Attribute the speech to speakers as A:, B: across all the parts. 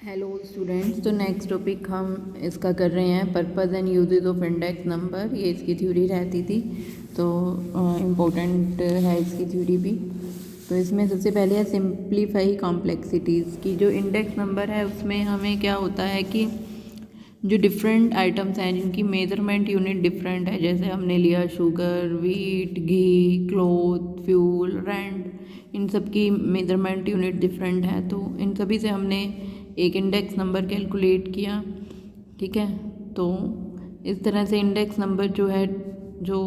A: Hello students, तो next topic हम इसका कर रहे हैं purpose and uses of index number. ये इसकी थ्योरी रहती थी, तो इम्पोर्टेंट है इसकी थ्योरी भी। तो इसमें सबसे पहले है सिंप्लीफाई कॉम्प्लेक्सिटीज़ की। जो इंडेक्स नंबर है उसमें हमें क्या होता है कि जो डिफरेंट आइटम्स हैं जिनकी मेजरमेंट यूनिट डिफरेंट है, जैसे हमने लिया शुगर, व्हीट, घी, क्लॉथ, फ्यूल, रेंट, इन सब की मेजरमेंट यूनिट डिफरेंट है। तो इन सभी से हमने एक इंडेक्स नंबर कैलकुलेट किया। ठीक है, तो इस तरह से इंडेक्स नंबर जो है, जो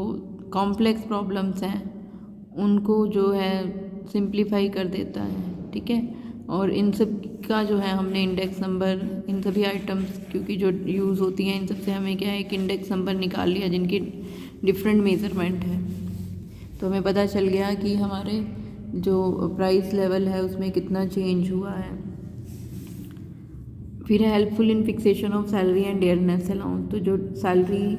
A: कॉम्प्लेक्स प्रॉब्लम्स हैं उनको जो है सिंप्लीफाई कर देता है। ठीक है, और इन सब का जो है हमने इंडेक्स नंबर, इन सभी आइटम्स क्योंकि जो यूज़ होती हैं इन सब से हमें क्या है एक इंडेक्स नंबर निकाल लिया जिनकी डिफरेंट मेजरमेंट है। तो हमें पता चल गया कि हमारे जो प्राइस लेवल है उसमें कितना चेंज हुआ है। फिर है helpful in fixation of salary and dearness allowance. तो जो सैलरी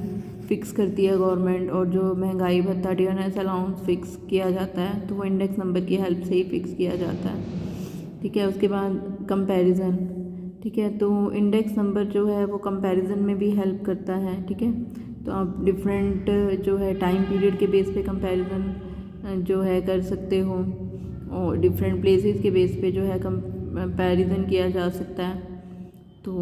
A: फिक्स करती है गवर्नमेंट और जो महंगाई भत्ता डियरनेस अलाउंस फिक्स किया जाता है, तो वो इंडेक्स नंबर की हेल्प से ही फिक्स किया जाता है। ठीक है, उसके बाद कंपैरिजन। ठीक है, तो इंडेक्स नंबर जो है वो कंपैरिजन में भी हेल्प करता है। ठीक है, तो आप डिफरेंट जो है टाइम पीरियड के बेस पे कंपैरिजन जो है कर सकते हो, और डिफरेंट प्लेसेस के बेस पे जो है कंपैरिजन किया जा सकता है। तो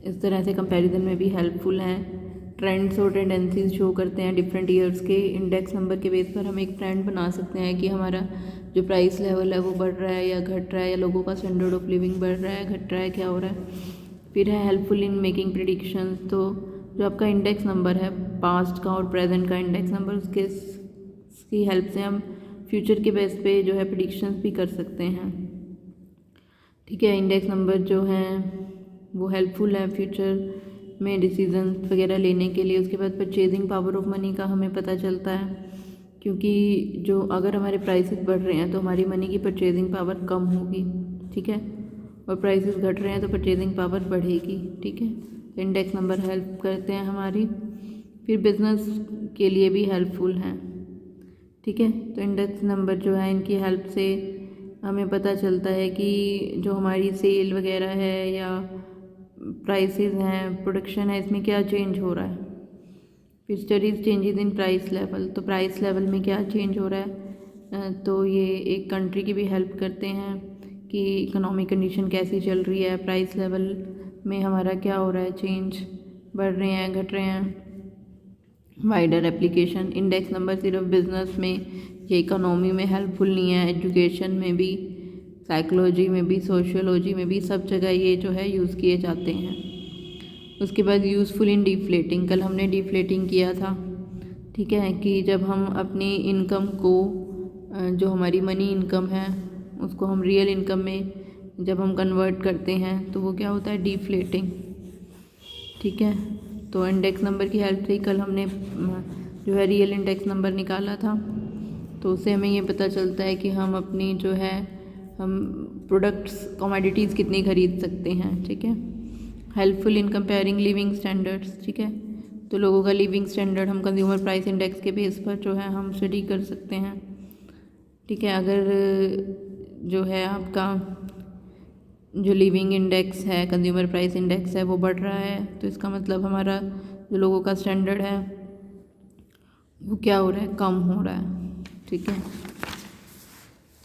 A: इस तरह से कंपैरिजन में भी हेल्पफुल हैं। ट्रेंड्स और टेंडेंसीज शो करते हैं डिफरेंट ईयर्स के। इंडेक्स नंबर के बेस पर हम एक ट्रेंड बना सकते हैं कि हमारा जो प्राइस लेवल है वो बढ़ रहा है या घट रहा है, या लोगों का स्टैंडर्ड ऑफ लिविंग बढ़ रहा है, घट रहा है, क्या हो रहा है। फिर है हेल्पफुल इन मेकिंग प्रिडिक्शंस। तो जो आपका इंडेक्स नंबर है पास्ट का और प्रेजेंट का इंडेक्स नंबर, उसकी हेल्प से हम फ्यूचर के बेस पे जो है प्रिडिक्शंस भी कर सकते हैं। ठीक है, इंडेक्स नंबर जो हैं वो हेल्पफुल है फ्यूचर में डिसीजन वगैरह लेने के लिए। उसके बाद परचेजिंग पावर ऑफ मनी का हमें पता चलता है, क्योंकि जो अगर हमारे प्राइसेस बढ़ रहे हैं तो हमारी मनी की परचेजिंग पावर कम होगी। ठीक है, और प्राइसेस घट रहे हैं तो परचेजिंग पावर बढ़ेगी। ठीक है, तो इंडेक्स नंबर हेल्प करते हैं हमारी। फिर बिजनेस के लिए भी हेल्पफुल हैं। ठीक है, तो इंडेक्स नंबर जो है इनकी हेल्प से हमें पता चलता है कि जो हमारी सेल वगैरह है या प्राइसेस हैं, प्रोडक्शन है, इसमें क्या चेंज हो रहा है। फिर studies changes in price level. तो प्राइस लेवल में क्या चेंज हो रहा है, तो ये एक कंट्री की भी हेल्प करते हैं कि इकोनॉमिक कंडीशन कैसी चल रही है, प्राइस लेवल में हमारा क्या हो रहा है, चेंज बढ़ रहे हैं, घट रहे हैं। Wider application. इंडेक्स नंबर सिर्फ बिजनेस में या इकोनॉमी में हेल्पफुल नहीं है, एजुकेशन में भी, साइकोलॉजी में भी, सोशियोलॉजी में भी, सब जगह ये जो है यूज़ किए जाते हैं। उसके बाद यूज़फुल इन डिफ्लेटिंग। कल हमने डिफ्लेटिंग किया था। ठीक है, कि जब हम अपनी इनकम को, जो हमारी मनी इनकम है उसको हम रियल इनकम में जब हम कन्वर्ट करते हैं तो वो क्या होता है, डिफ्लेटिंग। ठीक है, तो इंडेक्स नंबर की हेल्प से ही कल हमने जो है रियल इंडेक्स नंबर निकाला था। तो उससे हमें ये पता चलता है कि हम अपनी जो है हम प्रोडक्ट्स, कमोडिटीज़ कितनी खरीद सकते हैं। ठीक है, helpful in comparing living standards. ठीक है, तो लोगों का लिविंग स्टैंडर्ड हम कंज्यूमर प्राइस इंडेक्स के बेस पर जो है हम स्टडी कर सकते हैं। ठीक है, अगर जो है आपका जो लिविंग इंडेक्स है, कंज्यूमर प्राइस इंडेक्स है, वो बढ़ रहा है, तो इसका मतलब हमारा जो लोगों का स्टैंडर्ड है वो क्या हो रहा है, कम हो रहा है। ठीक है,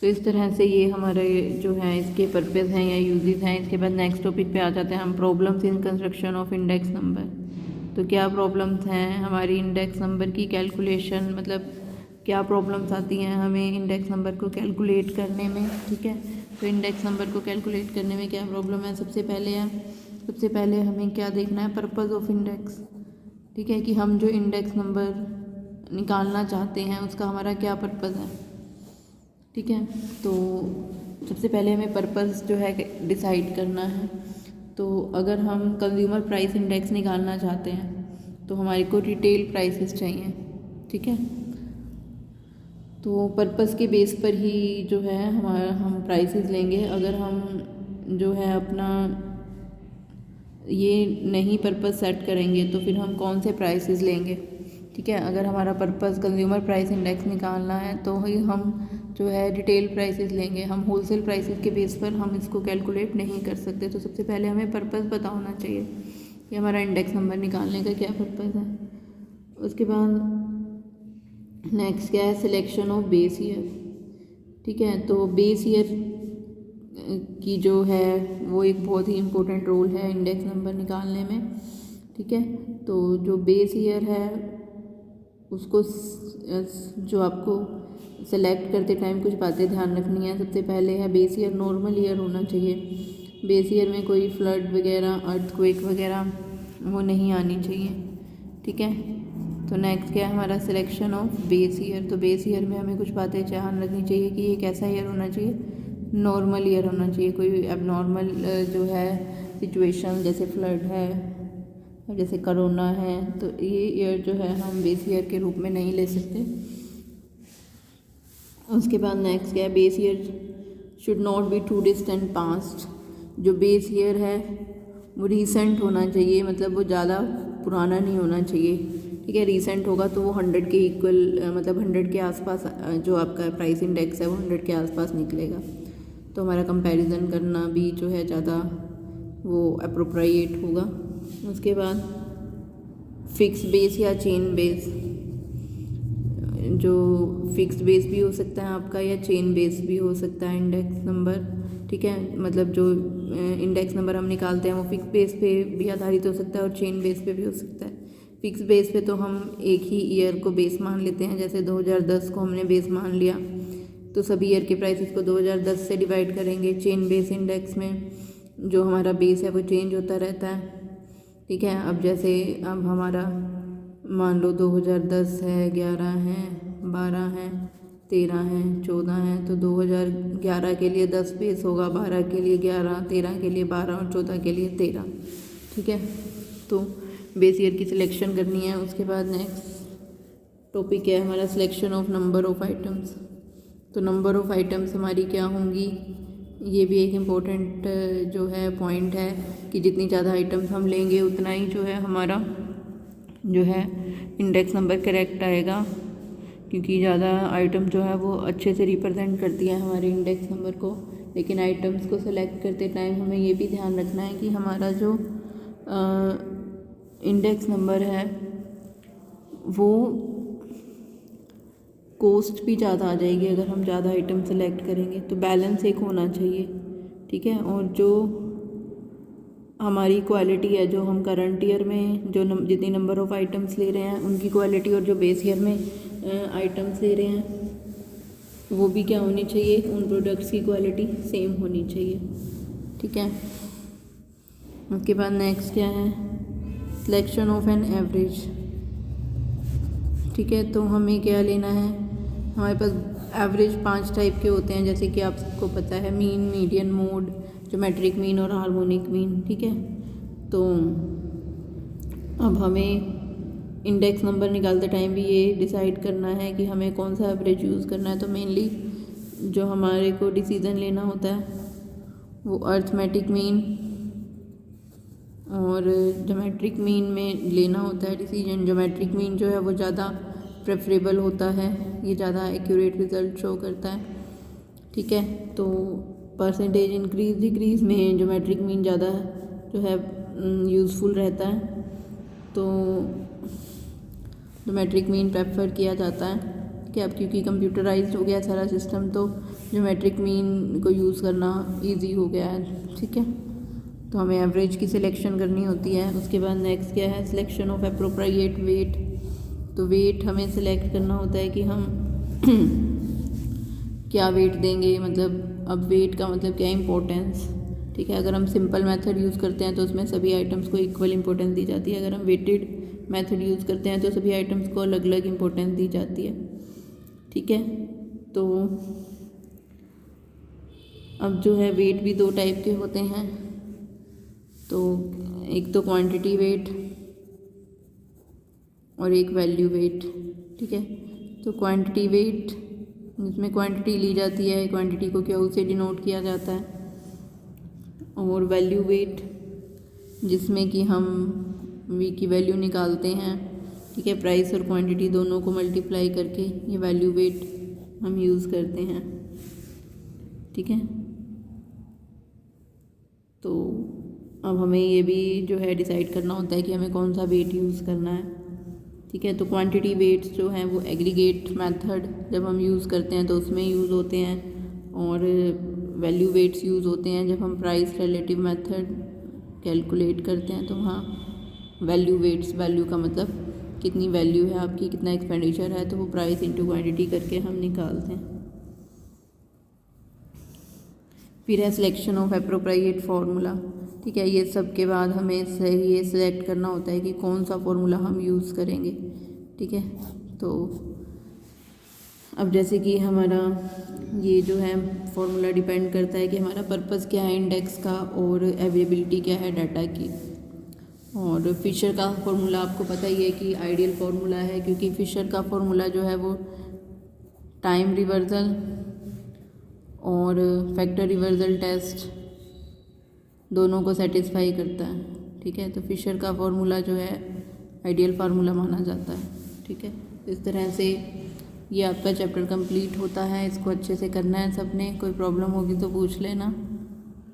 A: तो इस तरह से ये हमारे जो है इसके पर्पस हैं या यूजेस हैं। इसके बाद नेक्स्ट टॉपिक पे आ जाते हैं हम, problems in construction of index number. तो क्या प्रॉब्लम्स हैं हमारी इंडेक्स नंबर की कैलकुलेशन, मतलब क्या प्रॉब्लम्स आती हैं हमें इंडेक्स नंबर को कैलकुलेट करने में। ठीक है, तो इंडेक्स नंबर को कैलकुलेट करने में क्या प्रॉब्लम है, सबसे पहले हमें क्या देखना है, पर्पस ऑफ इंडेक्स। ठीक है, कि हम जो इंडेक्स नंबर निकालना चाहते हैं उसका हमारा क्या पर्पस है। ठीक है, तो सबसे पहले हमें पर्पस जो है डिसाइड करना है। तो अगर हम कंज्यूमर प्राइस इंडेक्स निकालना चाहते हैं तो हमारे को रिटेल प्राइसेस चाहिए। ठीक है, तो पर्पस के बेस पर ही जो है हम प्राइसेस लेंगे। अगर हम जो है अपना ये नहीं पर्पस सेट करेंगे तो फिर हम कौन से प्राइसेस लेंगे। ठीक है, अगर हमारा पर्पस कंज्यूमर प्राइस इंडेक्स निकालना है तो ही हम जो है डिटेल प्राइसेस लेंगे, हम होलसेल प्राइसेस के बेस पर हम इसको कैलकुलेट नहीं कर सकते। तो सबसे पहले हमें पर्पस पता होना चाहिए कि हमारा इंडेक्स नंबर निकालने का क्या पर्पस है। उसके बाद नेक्स्ट क्या है, सिलेक्शन ऑफ बेस ईयर। ठीक है, तो बेस ईयर की जो है वो एक बहुत ही इम्पोर्टेंट रोल है इंडेक्स नंबर निकालने में। ठीक है, तो जो बेस ईयर है उसको जो आपको सेलेक्ट करते टाइम कुछ बातें ध्यान रखनी है। सबसे पहले है बेस ईयर नॉर्मल ईयर होना चाहिए। बेस ईयर में कोई फ्लड वगैरह, अर्थक्वेक वगैरह वो नहीं आनी चाहिए। ठीक है, तो नेक्स्ट क्या है हमारा सिलेक्शन ऑफ बेस ईयर। तो बेस ईयर में हमें कुछ बातें ध्यान रखनी चाहिए कि ये कैसा ईयर होना चाहिए, नॉर्मल ईयर होना चाहिए। कोई एबनॉर्मल जो है सिचुएशन जैसे फ्लड है, जैसे कोरोना है, तो ये ईयर जो है हम बेस ईयर के रूप में नहीं ले सकते। उसके बाद नेक्स्ट क्या है, base year should not be too distant past. जो बेस ईयर है वो रीसेंट होना चाहिए, मतलब वो ज़्यादा पुराना नहीं होना चाहिए। ठीक है, रीसेंट होगा तो वो 100 के इक्वल, मतलब 100 के आसपास जो आपका प्राइस इंडेक्स है वो 100 के आसपास निकलेगा। तो हमारा कंपैरिजन करना भी जो है ज़्यादा वो अप्रोप्रिएट होगा। उसके बाद फिक्स बेस या चेन बेस। जो फिक्स बेस भी हो सकता है आपका या चेन बेस भी हो सकता है इंडेक्स नंबर। ठीक है, मतलब जो इंडेक्स नंबर हम निकालते हैं वो फिक्स बेस पे भी आधारित हो सकता है और चेन बेस पे भी हो सकता है। फिक्स बेस पे तो हम एक ही ईयर को बेस मान लेते हैं, जैसे 2010 को हमने बेस मान लिया तो सभी ईयर के प्राइसेस को 2010 से डिवाइड करेंगे। चेन बेस इंडेक्स में जो हमारा बेस है वो चेंज होता रहता है। ठीक है, अब जैसे अब हमारा मान लो 2010 है, 11 है, 12 है, 13 है, 14 है, तो 2011 के लिए 10 बेस होगा, 12 के लिए 11, 13 के लिए 12 और 14 के लिए 13। ठीक है, तो बेस ईयर की सिलेक्शन करनी है। उसके बाद नेक्स्ट टॉपिक है हमारा selection of number of items. तो नंबर ऑफ आइटम्स हमारी क्या होंगी, ये भी एक इम्पोर्टेंट जो है पॉइंट है कि जितनी ज़्यादा आइटम्स हम लेंगे उतना ही जो है हमारा जो है इंडेक्स नंबर करेक्ट आएगा, क्योंकि ज़्यादा आइटम जो है वो अच्छे से रिप्रेजेंट करती है हमारे इंडेक्स नंबर को। लेकिन आइटम्स को सेलेक्ट करते टाइम हमें ये भी ध्यान रखना है कि हमारा जो इंडेक्स नंबर है वो कॉस्ट भी ज़्यादा आ जाएगी अगर हम ज़्यादा आइटम सेलेक्ट करेंगे। तो बैलेंस एक होना चाहिए। ठीक है, और जो हमारी क्वालिटी है, जो हम करंट ईयर में जो जितनी नंबर ऑफ़ आइटम्स ले रहे हैं उनकी क्वालिटी और जो बेस ईयर में आइटम्स ले रहे हैं वो भी क्या होनी चाहिए, उन प्रोडक्ट्स की क्वालिटी सेम होनी चाहिए। ठीक है, उसके बाद नेक्स्ट क्या है, सिलेक्शन ऑफ एन एवरेज। ठीक है, तो हमें क्या लेना है, हमारे पास एवरेज 5 टाइप के होते हैं, जैसे कि आपको पता है mean, median, mode, geometric mean और हार्मोनिक मीन। ठीक है, तो अब हमें इंडेक्स नंबर निकालते टाइम भी ये डिसाइड करना है कि हमें कौन सा एवरेज यूज़ करना है। तो मेनली जो हमारे को डिसीजन लेना होता है वो अर्थमेटिक मीन और ज्योमेट्रिक मीन में लेना होता है डिसीजन। ज्योमेट्रिक मीन जो है वो ज़्यादा प्रेफरेबल होता है, ये ज़्यादा एक्यूरेट रिजल्ट शो करता है। ठीक है, तो परसेंटेज इंक्रीज डिक्रीज में ज्योमेट्रिक मीन ज़्यादा जो है यूज़फुल रहता है, तो ज्योमेट्रिक मीन प्रेफर किया जाता है। कि अब क्योंकि कंप्यूटराइज्ड हो गया सारा सिस्टम, तो ज्योमेट्रिक मीन को यूज़ करना इजी हो गया है। ठीक है, तो हमें एवरेज की सिलेक्शन करनी होती है। उसके बाद नेक्स्ट क्या है, सिलेक्शन ऑफ एप्रोप्रिएट वेट। तो वेट हमें सिलेक्ट करना होता है कि हम क्या वेट देंगे, मतलब अब वेट का मतलब क्या, इम्पोर्टेंस। ठीक है, अगर हम सिंपल मेथड यूज़ करते हैं तो उसमें सभी आइटम्स को इक्वल इम्पोर्टेंस दी जाती है। अगर हम वेटेड मेथड यूज़ करते हैं तो सभी आइटम्स को अलग अलग इम्पोर्टेंस दी जाती है। ठीक है, तो अब जो है वेट भी 2 टाइप के होते हैं। तो एक तो क्वांटिटी वेट और एक वैल्यू वेट। ठीक है, तो क्वांटिटी वेट जिसमें क्वांटिटी ली जाती है, क्वांटिटी को क्यू से डिनोट किया जाता है, और वैल्यू वेट जिसमें कि हम वी की वैल्यू निकालते हैं। ठीक है, प्राइस और क्वांटिटी दोनों को मल्टीप्लाई करके ये वैल्यू वेट हम यूज़ करते हैं। ठीक है, तो अब हमें ये भी जो है डिसाइड करना होता है कि हमें कौन सा वेट यूज़ करना है। ठीक है, तो क्वांटिटी वेट्स जो हैं वो एग्रीगेट मेथड जब हम यूज़ करते हैं तो उसमें यूज़ होते हैं, और वैल्यू वेट्स यूज़ होते हैं जब हम प्राइस रिलेटिव मेथड कैलकुलेट करते हैं। तो वहाँ वैल्यू वेट्स, वैल्यू का मतलब कितनी वैल्यू है आपकी, कितना एक्सपेंडिचर है, तो वो प्राइस इंटू क्वांटिटी करके हम निकालते हैं। फिर है सिलेक्शन ऑफ एप्रोप्रिएट फार्मूला। ठीक है, ये सब के बाद हमें सही ये सिलेक्ट करना होता है कि कौन सा फार्मूला हम यूज़ करेंगे। ठीक है, तो अब जैसे कि हमारा ये जो है फार्मूला डिपेंड करता है कि हमारा पर्पस क्या है इंडेक्स का और अवेलेबिलिटी क्या है डाटा की। और फिशर का फार्मूला आपको पता ही है कि आइडियल फार्मूला है, क्योंकि फिशर का फार्मूला जो है वो टाइम रिवर्सल और फैक्टर रिवर्सल टेस्ट दोनों को सेटिस्फाई करता है। ठीक है, तो फिशर का फार्मूला जो है आइडियल फार्मूला माना जाता है। ठीक है, इस तरह से ये आपका चैप्टर कंप्लीट होता है। इसको अच्छे से करना है सबने, कोई प्रॉब्लम होगी तो पूछ लेना।